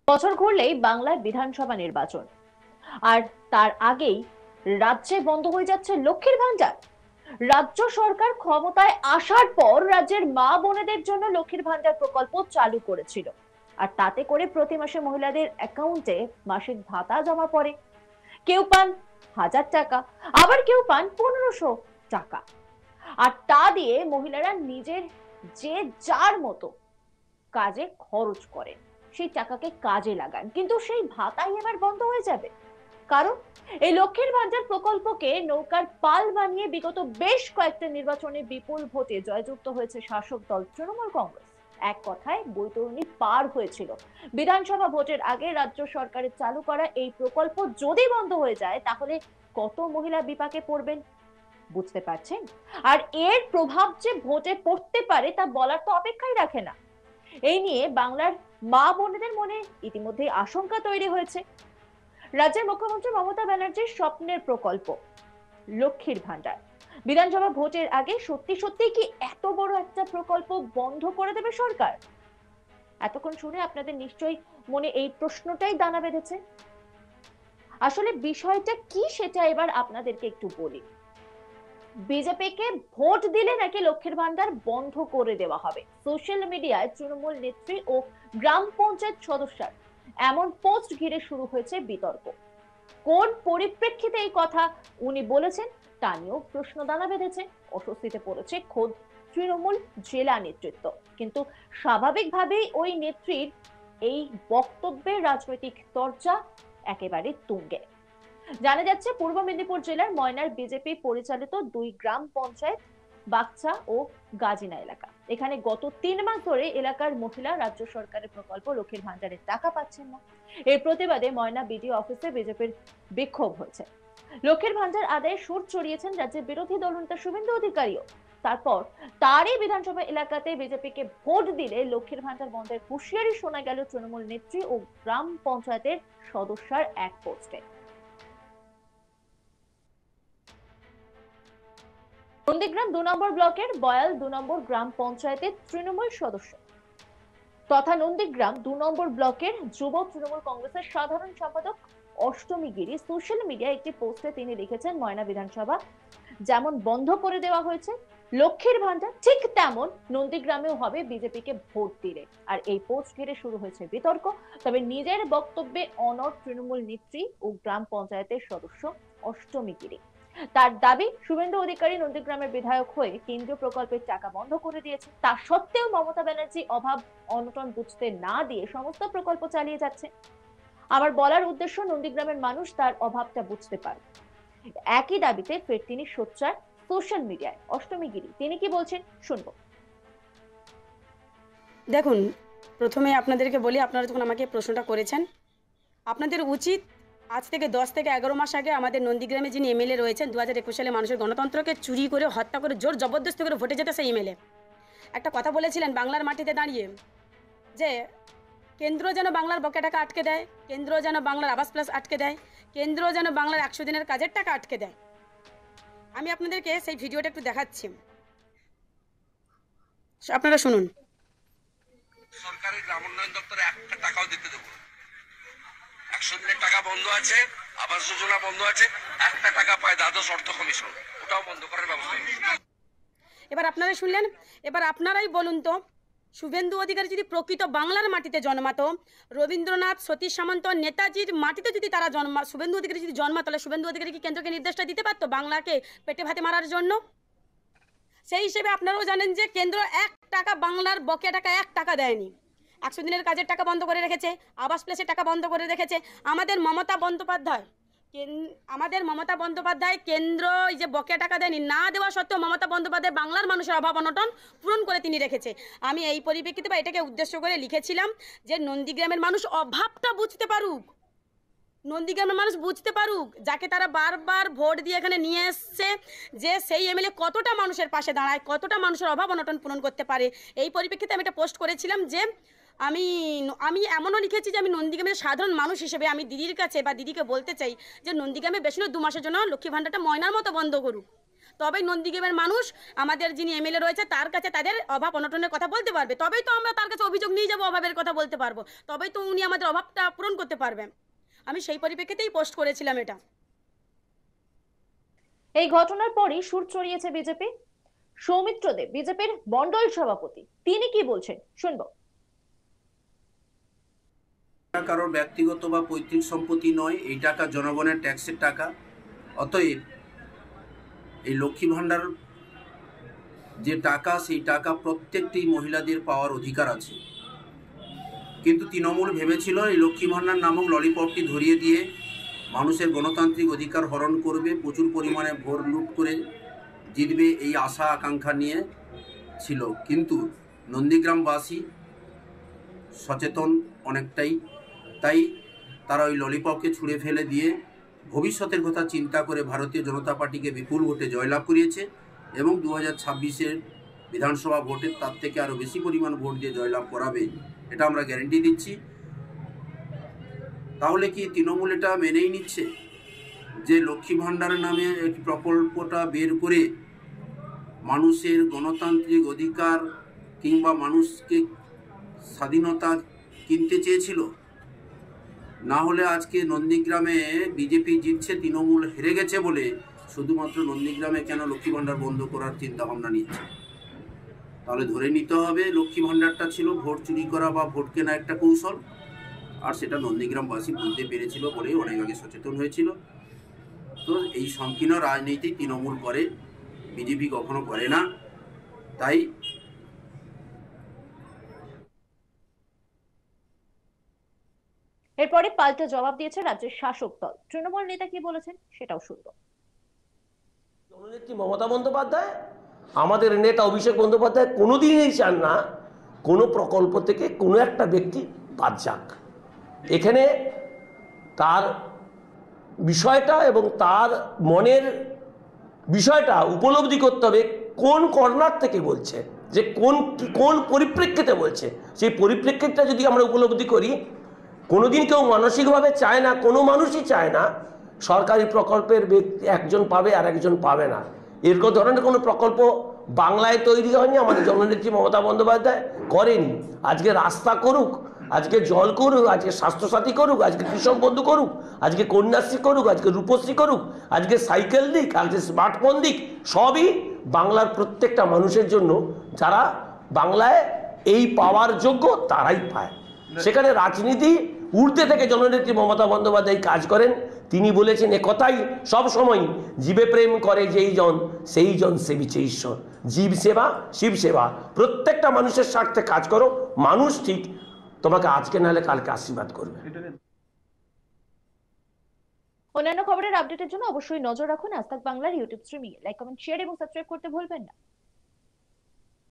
বছর ঘুরলেই বাংলায় বিধানসভা নির্বাচন, আর তার আগেই রাজ্যে বন্ধ হয়ে যাচ্ছে লক্ষ্মীর ভান্ডার। রাজ্য সরকার ক্ষমতায় আসার পর রাজ্যের মা বোনেদের জন্য লক্ষ্মীর ভান্ডার প্রকল্প চালু করেছিল, আর তাতে করে প্রতি মাসে মহিলাদের অ্যাকাউন্টে মাসিক ভাতা জমা পড়ে। কেউ পান 1000 টাকা, আবার কেউ পান 1500 টাকা। আর তা দিয়ে মহিলারা নিজের যে যার মতো কাজে খরচ করেন, সেই টাকাকে কাজে লাগান। কিন্তু সেই ভাতাই এবার বন্ধ হয়ে যাবে, কারণ এই লক্ষ্মীর ভান্ডার প্রকল্পকে নৌকার পাল বানিয়ে বিগত বেশ কয়েকটা নির্বাচনে বিপুল ভোটে জয়যুক্ত হয়েছে শাসক দল তৃণমূল কংগ্রেস। এক কথায় বৈতরণী পার হয়েছিল। বিধানসভা ভোটের আগে রাজ্য সরকারের চালু করা এই প্রকল্প যদি বন্ধ হয়ে যায়, তাহলে কত মহিলা বিপাকে পড়বেন বুঝতে পারছেন? আর এর প্রভাব যে ভোটে পড়তে পারে তা বলার তো অপেক্ষাই রাখে না। এই নিয়ে বাংলার মা বোনেদের মনে ইতিমধ্যেই আশঙ্কা তৈরি হয়েছে। রাজ্যের মুখ্যমন্ত্রী মমতা ব্যানার্জির স্বপ্নের প্রকল্প লক্ষ্মীর ভান্ডার বিধানসভা ভোটের আগে সত্যি সত্যি কি এত বড় একটা প্রকল্প বন্ধ করে দেবে সরকার? এতক্ষণ শুনে আপনাদের নিশ্চয়ই মনে এই প্রশ্নটাই দানা বেঁধেছে। আসলে বিষয়টা কি সেটা এবার আপনাদেরকে একটু বলি। বিজেপিকে ভোট দিলে নাকি লক্ষ্মীর ভান্ডার বন্ধ করে দেওয়া হবে, সোশ্যাল মিডিয়ায় তৃণমূল নেত্রী ও গ্রাম পঞ্চায়েত সদস্যর এমন পোস্ট ঘিরে শুরু হয়েছে বিতর্ক। কোন পরিপ্রেক্ষিতে এই কথা উনি বলেছেন তা নিয়েও প্রশ্ন দানা বেঁধেছে। অস্বস্তিতে পড়েছে খোদ তৃণমূল জেলা নেতৃত্ব। কিন্তু স্বাভাবিকভাবেই ওই নেত্রীর এই বক্তব্যের রাজনৈতিক চর্চা একেবারে তুঙ্গে। জানা যাচ্ছে পূর্ব মেদিনীপুর জেলার ময়নার বিজেপি পরিচালিত 2 গ্রাম পঞ্চায়েত বাগচা ও গাজিনা এলাকা, এখানে গত 3 মাস ধরে এলাকার মহিলা রাজ্য সরকারের প্রকল্প লক্ষ্মীর ভান্ডারের টাকা পাচ্ছেন না। এর প্রতিবাদে ময়না বিডিও অফিসে বিজেপির বিক্ষোভ হয়েছে। লক্ষ্মীর ভান্ডার আদায়ে সুর চড়িয়েছেন রাজ্যের বিরোধী দলনেতা শুভেন্দু অধিকারীও। তারপর তারই বিধানসভা এলাকাতে বিজেপিকে ভোট দিলে লক্ষ্মীর ভান্ডার বন্ধের হুঁশিয়ারি শোনা গেল তৃণমূল নেত্রী ও গ্রাম পঞ্চায়েতের সদস্যর এক পোস্টে। নন্দীগ্রাম 2 নম্বর ব্লকের বয়াল 2 নম্বর গ্রাম পঞ্চায়েতের তৃণমূল সদস্য তথা নন্দীগ্রাম 2 নম্বর ব্লকের যুব তৃণমূল কংগ্রেসের সাধারণ সম্পাদক অষ্টমী গিরি সোশ্যাল মিডিয়ায় একটি পোস্টে তিনি লিখেছেন, ময়না বিধানসভা যেমন বন্ধ করে দেওয়া হয়েছে লক্ষ্মীর ভান্ডার, ঠিক তেমন নন্দীগ্রামেও হবে বিজেপিকে ভোট দিলে। আর এই পোস্ট ঘিরে শুরু হয়েছে বিতর্ক। তবে নিজের বক্তব্যে অনড় তৃণমূল নেত্রী ও গ্রাম পঞ্চায়েতের সদস্য অষ্টমী গিরি। তার দাবি, শুভেন্দু অধিকারী নন্দীগ্রামের বিধায়ক হয়ে কেন্দ্রীয় প্রকল্পের টাকা বন্ধ করে দিয়েছে, তা সত্ত্বেও মমতা ব্যানার্জি অভাব অনটন বুঝতে না দিয়ে সমস্ত প্রকল্প চালিয়ে যাচ্ছে। আমার বলার উদ্দেশ্য, নন্দীগ্রামের মানুষ তার অভাবটা বুঝতে পারে। একই দাবিতে ফের তিনি সোচ্চার সোশ্যাল মিডিয়ায়। অষ্টমী গিরি তিনি কি বলছেন শুনবো। দেখুন, প্রথমে আপনাদেরকে বলি, আপনারা যখন আমাকে প্রশ্নটা করেছেন, আপনাদের উচিত আজ থেকে 10 থেকে 11 মাস আগে আমাদের নন্দীগ্রামে যিনি এমএলএ রয়েছেন, 2021 সালে মানুষের গণতন্ত্রকে চুরি করে, হত্যা করে, জোর জবরদস্তি করে ভোটে যেতে সেই এমএলএ একটা কথা বলেছিলেন বাংলার মাটিতে দাঁড়িয়ে, যে কেন্দ্র যেন বাংলার বকেয়া টাকা আটকে দেয়, কেন্দ্র যেন বাংলার আবাস প্লাস আটকে দেয়, কেন্দ্র যেন বাংলার 100 দিনের কাজের টাকা আটকে দেয়। আমি আপনাদেরকে সেই ভিডিওটা একটু দেখাচ্ছি, আপনারা শুনুন। সরকারের গ্রাম উন্নয়ন দপ্তরে একটা টাকাও দিতে দেবো, 100 দিনের টাকা বন্ধ আছে, আবাস যোজনা বন্ধ আছে, একটা টাকা পায় দ্বাদশ অর্থ কমিশন, ওটাও বন্ধ করার ব্যবস্থা। এবার আপনারা শুনলেন, এবার আপনারাই বলুন তো, শুভেন্দু অধিকারী যদি প্রকৃত বাংলার মাটিতে জন্মাতো, রবীন্দ্রনাথ, সতীশ সামন্ত, নেতাজির মাটিতে যদি তারা শুভেন্দু অধিকারী যদি জন্মাতো, তাহলে শুভেন্দু অধিকারী কি কেন্দ্রকে নির্দেশটা দিতে পারতো বাংলাকে পেটে ভাতে মারার জন্য? সেই হিসেবে আপনারাও জানেন যে কেন্দ্র 1 টাকা বাংলার বকেয়া টাকা 1 টাকা দেয়নি। 100 দিনের কাজের টাকা বন্ধ করে রেখেছে, আবাস প্লেসের টাকা বন্ধ করে রেখেছে। আমাদের মমতা বন্দ্যোপাধ্যায় কেন্দ্র এই যে বকেয়া টাকা দেয়নি, না দেওয়া সত্ত্বেও মমতা বন্দ্যোপাধ্যায় বাংলার মানুষের অভাব অনটন পূরণ করে তিনি রেখেছে। আমি এই পরিপ্রেক্ষিতে বা এটাকে উদ্দেশ্য করে লিখেছিলাম যে নন্দীগ্রামের মানুষ অভাবটা বুঝতে পারুক, নন্দীগ্রামের মানুষ বুঝতে পারুক, যাকে তারা বারবার ভোট দিয়ে এখানে নিয়ে এসছে, যে সেই এমএলএ কতটা মানুষের পাশে দাঁড়ায়, কতটা মানুষের অভাব অনটন পূরণ করতে পারে। এই পরিপ্রেক্ষিতে আমি একটা পোস্ট করেছিলাম যে আমি এমনও লিখেছি যে আমি নন্দীগ্রামের সাধারণ মানুষ হিসেবে আমি দিদির কাছে বা দিদিকে বলতে চাই যে নন্দীগ্রামে বেশি না 2 মাসের জন্য লক্ষ্মী ভান্ডারটা ময়নার মতো বন্ধ করুক। তবেই নন্দীগ্রামের মানুষ আমাদের যিনি এমএলএ রয়েছে তার কাছে তাদের অভাব অনটনের কথা বলতে পারবে, তবেই তো আমরা তার কাছে অভিযোগ নিয়ে যাবো, অভাবের কথা বলতে পারবো, তবেই তো উনি আমাদের অভাবটা পূরণ করতে পারবেন। আমি সেই পরিপ্রেক্ষিতেই পোস্ট করেছিলাম এটা। এই ঘটনার পরই সুর চড়িয়েছে বিজেপি। সৌমিত্র দেব বিজেপির মন্ডল সভাপতি, তিনি কি বলছেন শুনবো। কারোর ব্যক্তিগত বা পৈতৃক সম্পত্তি নয়, এই টাকা জনগণের ট্যাক্সের টাকা। অতএব এই লক্ষ্মী ভাণ্ডার যে টাকা, সেই টাকা প্রত্যেকটি মহিলাদের পাওয়ার অধিকার আছে। কিন্তু তৃণমূল ভেবেছিল এই লক্ষ্মী ভাণ্ডার নামক ললিপপটি ধরিয়ে দিয়ে মানুষের গণতান্ত্রিক অধিকার হরণ করবে, প্রচুর পরিমাণে ভোট লুট করে জিতবে, এই আশা আকাঙ্ক্ষা নিয়ে ছিল। কিন্তু নন্দীগ্রামবাসী সচেতন অনেকটাই, তাই তারা ওই ললিপপকে ছুঁড়ে ফেলে দিয়ে ভবিষ্যতের কথা চিন্তা করে ভারতীয় জনতা পার্টিকে বিপুল ভোটে জয়লাভ করিয়েছে এবং 2026-এর বিধানসভা ভোটে তার থেকে আরও বেশি পরিমাণ ভোট দিয়ে জয়লাভ করাবে, এটা আমরা গ্যারেন্টি দিচ্ছি। তাহলে কি তৃণমূল এটা মেনেই নিচ্ছে যে লক্ষ্মী ভাণ্ডারের নামে এই প্রকল্পটা বের করে মানুষের গণতান্ত্রিক অধিকার কিংবা মানুষকে স্বাধীনতা কিনতে চেয়েছিল? না হলে আজকে নন্দীগ্রামে বিজেপি জিতছে, তৃণমূল হেরে গেছে বলে শুধুমাত্র নন্দীগ্রামে কেন লক্ষ্মী ভাণ্ডার বন্ধ করার চিন্তা ভাবনা নিচ্ছে? তাহলে ধরে নিতে হবে লক্ষ্মী ভাণ্ডারটা ছিল ভোট চুরি করা বা ভোট কেনা একটা কৌশল, আর সেটা নন্দীগ্রামবাসী বুঝতে পেরেছিল বলেই অনেক আগে সচেতন হয়েছিল। তো এই সংকীর্ণ রাজনীতি তৃণমূল করে, বিজেপি কখনো করে না। তাই এরপরে পাল্টা জবাব দিয়েছে রাজ্যের শাসক দল। তৃণমূল নেতা কি বলেছেন সেটাও শুনবো। জননেত্রী মমতা বন্দ্যোপাধ্যায়, আমাদের নেতা অভিষেক বন্দ্যোপাধ্যায় কোনোদিনই চান না কোনো প্রকল্প থেকে কোনো একটা ব্যক্তি বাদ যাক। এখানে তার বিষয়টা এবং তার মনের বিষয়টা উপলব্ধি করতে হবে কোন কর্নার থেকে বলছে, যে কোন পরিপ্রেক্ষিতে বলছে। সেই পরিপ্রেক্ষিতটা যদি আমরা উপলব্ধি করি, কোনোদিন কেউ মানসিকভাবে চায় না, কোনো মানুষই চায় না সরকারি প্রকল্পের ব্যক্তি একজন পাবে আর একজন পাবে না। এরকম ধরনের কোনো প্রকল্প বাংলায় তৈরি হয়নি, আমাদের জননেত্রী মমতা বন্দ্যোপাধ্যায় করেনি। আজকে রাস্তা করুক, আজকে জল করুক, আজকে স্বাস্থ্যসাথী করুক, আজকে কৃষক বন্ধু করুক, আজকে কন্যাশ্রী করুক, আজকে রূপশ্রী করুক, আজকে সাইকেল দিক, আজকে স্মার্টফোন দিক, সবই বাংলার প্রত্যেকটা মানুষের জন্য। যারা বাংলায় এই পাওয়ার যোগ্য তারাই পায়। সেখানে রাজনীতি ঊর্ধ্বে থেকে জননেত্রী মমতা বন্দ্যোপাধ্যায় কাজ করেন। তিনি বলেছেন একথাই সবসময়, জীবে প্রেম করে যেই জন সেই জন সেবিছে ঈশ্বর। জীব সেবা, শিব সেবা, প্রত্যেকটা মানুষের স্বার্থে কাজ করো, মানুষ ঠিক তোমাকে আজকে নাহলে কালকে আশীর্বাদ করবে। অন্যান্য খবরের আপডেটের জন্য অবশ্যই নজর রাখুন আজ তাক বাংলার YouTube streaming. Like, comment, share এবং সাবস্ক্রাইব করতে ভুলবেন না।